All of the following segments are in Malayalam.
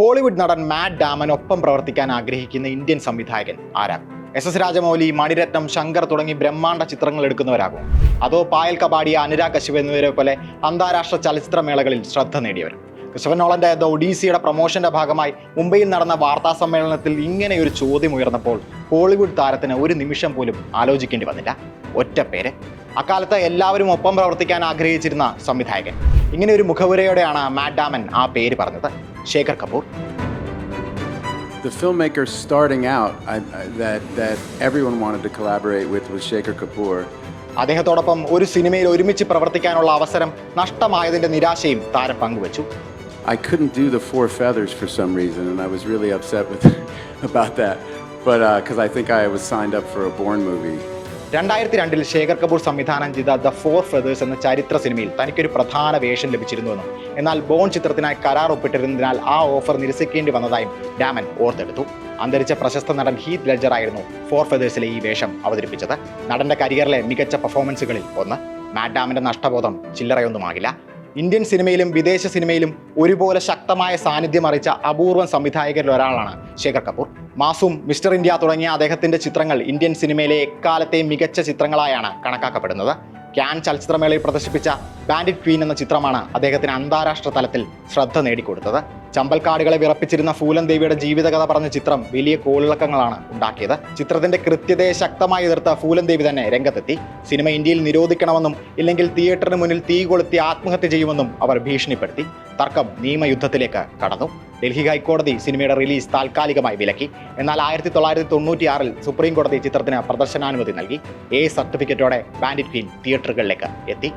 ഹോളിവുഡ് നടൻ മാറ്റ് ഡാമനൊപ്പം പ്രവർത്തിക്കാൻ ആഗ്രഹിക്കുന്ന ഇന്ത്യൻ സംവിധായകൻ ആരാകും? എസ് രാജമൗലി, മണിരത്നം, ശങ്കർ തുടങ്ങി ബ്രഹ്മാണ്ഡ ചിത്രങ്ങൾ എടുക്കുന്നവരാകും? അതോ പായൽ കപാടിയ, അനുരാഗ് കശ്യപ് എന്നിവരെ പോലെ അന്താരാഷ്ട്ര ചലച്ചിത്രമേളകളിൽ ശ്രദ്ധ നേടിയവർ? ക്രിസ്റ്റഫർ നോളന്റെ ദ ഒഡീസിയുടെ പ്രൊമോഷന്റെ ഭാഗമായി മുംബൈയിൽ നടന്ന വാർത്താ സമ്മേളനത്തിൽ ഇങ്ങനെ ഒരു ചോദ്യം ഉയർന്നപ്പോൾ ഹോളിവുഡ് താരത്തിന് ഒരു നിമിഷം പോലും ആലോചിക്കേണ്ടി വന്നില്ല. ഒറ്റ പേര്. അക്കാലത്ത് എല്ലാവരും ഒപ്പം പ്രവർത്തിക്കാൻ ആഗ്രഹിച്ചിരുന്ന സംവിധായകൻ. ഇങ്ങനെ ഒരു മുഖവുരയോടെയാണ് മാറ്റ് ഡാമൻ ആ പേര് പറഞ്ഞത്. Shekhar Kapoor. The filmmaker starting out that everyone wanted to collaborate with was Shekhar Kapur. അദ്ദേഹത്തോടൊപ്പം ഒരു സിനിമയിൽ ഒരുമിച്ച് പ്രവർത്തിക്കാനുള്ള അവസരം നഷ്ടമായതിന്റെ നിരാശയും താരം പങ്കുവച്ചു. I couldn't do the Four Feathers for some reason, and I was really upset about that. But because I think I was signed up for a Bourne movie. 2002 Shekhar Kapoor സംവിധാനം ചെയ്ത ദ ഫോർ ഫെദേഴ്സ് എന്ന ചരിത്ര സിനിമയിൽ തനിക്കൊരു പ്രധാന വേഷം ലഭിച്ചിരുന്നുവെന്നും എന്നാൽ ബോൺ ചിത്രത്തിനായി കരാർ ഒപ്പിട്ടിരുന്നതിനാൽ ആ ഓഫർ നിരസിക്കേണ്ടി വന്നതായും ഡാമൻ ഓർത്തെടുത്തു. അന്തരിച്ച പ്രശസ്ത നടൻ ഹീത്ത് ലെഡ്ജർ ആയിരുന്നു ഫോർ ഫെദേഴ്സിലെ ഈ വേഷം അവതരിപ്പിച്ചത്. നടന്റെ കരിയറിലെ മികച്ച പെർഫോമൻസുകളിൽ ഒന്ന്. മാറ്റ് ഡാമന്റെ നഷ്ടബോധം ചില്ലറയൊന്നുമാകില്ല. ഇന്ത്യൻ സിനിമയിലും വിദേശ സിനിമയിലും ഒരുപോലെ ശക്തമായ സാന്നിധ്യം അറിയിച്ച അപൂർവം സംവിധായകരിൽ ഒരാളാണ് ശേഖർ കപൂർ. മാസും, മിസ്റ്റർ ഇന്ത്യ തുടങ്ങിയ അദ്ദേഹത്തിന്റെ ചിത്രങ്ങൾ ഇന്ത്യൻ സിനിമയിലെ എക്കാലത്തെയും മികച്ച ചിത്രങ്ങളായാണ് കണക്കാക്കപ്പെടുന്നത്. ക്യാൻ ചലച്ചിത്രമേളയിൽ പ്രദർശിപ്പിച്ച ബാൻഡിറ്റ് ക്വീൻ എന്ന ചിത്രമാണ് അദ്ദേഹത്തിന് അന്താരാഷ്ട്ര തലത്തിൽ ശ്രദ്ധ നേടിക്കൊടുത്തത്. ചമ്പൽക്കാടുകളെ വിറപ്പിച്ചിരുന്ന ഫൂലൻ ദേവിയുടെ ജീവിതകഥ പറഞ്ഞ ചിത്രം വലിയ കോളിളക്കങ്ങളാണ് ഉണ്ടാക്കിയത്. ചിത്രത്തിന്റെ കൃത്യതയെ ശക്തമായി എതിർത്ത ഫൂലൻ ദേവി തന്നെ രംഗത്തെത്തി. സിനിമ ഇന്ത്യയിൽ നിരോധിക്കണമെന്നും ഇല്ലെങ്കിൽ തിയേറ്ററിന് മുന്നിൽ തീ കൊളുത്തി ആത്മഹത്യ ചെയ്യുമെന്നും അവർ ഭീഷണിപ്പെടുത്തി. തർക്കം നിയമയുദ്ധത്തിലേക്ക് കടന്നു. ഡൽഹി ഹൈക്കോടതി സിനിമയുടെ റിലീസ് താൽക്കാലികമായി വിലക്കി. എന്നാൽ 1996 സുപ്രീം കോടതി ചിത്രത്തിന് പ്രദർശനാനുമതി നൽകി. സർട്ടിഫിക്കറ്റോടെ ബാൻഡിറ്റ് ക്വീൻ തിയേറ്ററുകളിലേക്ക് എത്തി.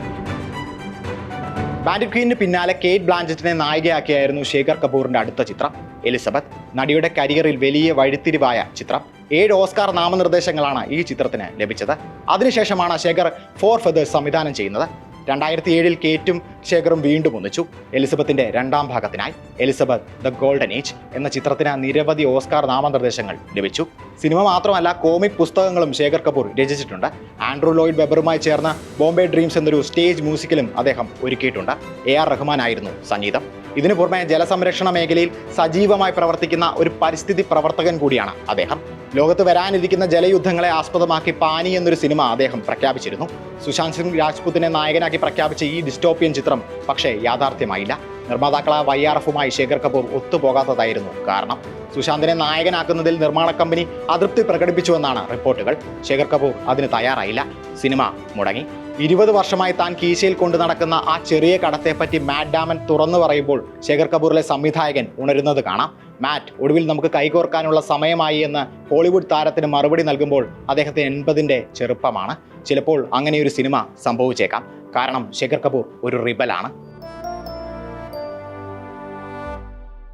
ബാൻഡിറ്റ് ക്വീനിന് പിന്നാലെ കേറ്റ് ബ്ലാഞ്ചറ്റിനെ നായികയാക്കിയായിരുന്നു ശേഖർ കപൂറിന്റെ അടുത്ത ചിത്രം എലിസബത്ത്. നടിയുടെ കരിയറിൽ വലിയ വഴിത്തിരിവായ ചിത്രം. 7 ഓസ്കാർ നാമനിർദ്ദേശങ്ങളാണ് ഈ ചിത്രത്തിന് ലഭിച്ചത്. അതിനുശേഷമാണ് ശേഖർ ഫോർ ഫെദേഴ്സ് സംവിധാനം ചെയ്യുന്നത്. 2007 കേറ്റും ശേഖറും വീണ്ടും ഒന്നിച്ചു എലിസബത്തിന്റെ രണ്ടാം ഭാഗത്തിനായി. എലിസബത്ത് ദ ഗോൾഡൻ ഏജ് എന്ന ചിത്രത്തിന് നിരവധി ഓസ്കാർ നാമനിർദ്ദേശങ്ങൾ ലഭിച്ചു. സിനിമ മാത്രമല്ല, കോമിക് പുസ്തകങ്ങളും ശേഖർ കപൂർ രചിച്ചിട്ടുണ്ട്. ആൻഡ്രൂ ലോയിഡ് വെബറുമായി ചേർന്ന് ബോംബെ ഡ്രീംസ് എന്നൊരു സ്റ്റേജ് മ്യൂസിക്കലും അദ്ദേഹം ഒരുക്കിയിട്ടുണ്ട്. AR റഹ്മാൻ ആയിരുന്നു സംഗീതം. ഇതിനു പുറമെ ജലസംരക്ഷണ മേഖലയിൽ സജീവമായി പ്രവർത്തിക്കുന്ന ഒരു പരിസ്ഥിതി പ്രവർത്തകൻ കൂടിയാണ് അദ്ദേഹം. ലോകത്ത് വരാനിരിക്കുന്ന ജലയുദ്ധങ്ങളെ ആസ്പദമാക്കി പാനി എന്നൊരു സിനിമ അദ്ദേഹം പ്രഖ്യാപിച്ചിരുന്നു. സുശാന്ത് സിംഗ് രാജ്പുത്തിനെ നായകനാക്കി പ്രഖ്യാപിച്ച ഈ ഡിസ്റ്റോപ്പിയൻ ചിത്രം പക്ഷേ യാഥാർത്ഥ്യമായില്ല. നിർമ്മാതാക്കളായ YRFുമായി ശേഖർ കപൂർ ഒത്തുപോകാത്തതായിരുന്നു കാരണം. സുശാന്തിനെ നായകനാക്കുന്നതിൽ നിർമ്മാണ കമ്പനി അതൃപ്തി പ്രകടിപ്പിച്ചുവെന്നാണ് റിപ്പോർട്ടുകൾ. ശേഖർ കപൂർ അതിന് തയ്യാറായില്ല. സിനിമ മുടങ്ങി. 20 വർഷമായി താൻ കീശയിൽ കൊണ്ടു നടക്കുന്ന ആ ചെറിയ കടത്തെപ്പറ്റി മാറ്റ് ഡാമൻ തുറന്നു പറയുമ്പോൾ ശേഖർ കപൂറിലെ സംവിധായകൻ ഉണരുന്നത് കാണാം. മാറ്റ്, ഒടുവിൽ നമുക്ക് കൈകോർക്കാനുള്ള സമയമായി എന്ന് ഹോളിവുഡ് താരത്തിന് മറുപടി നൽകുമ്പോൾ അദ്ദേഹത്തിന് 80ന്റെ ചെറുപ്പമാണ്. ചിലപ്പോൾ അങ്ങനെയൊരു സിനിമ സംഭവിച്ചേക്കാം. കാരണം ശേഖർ കപൂർ ഒരു റിബലാണ്.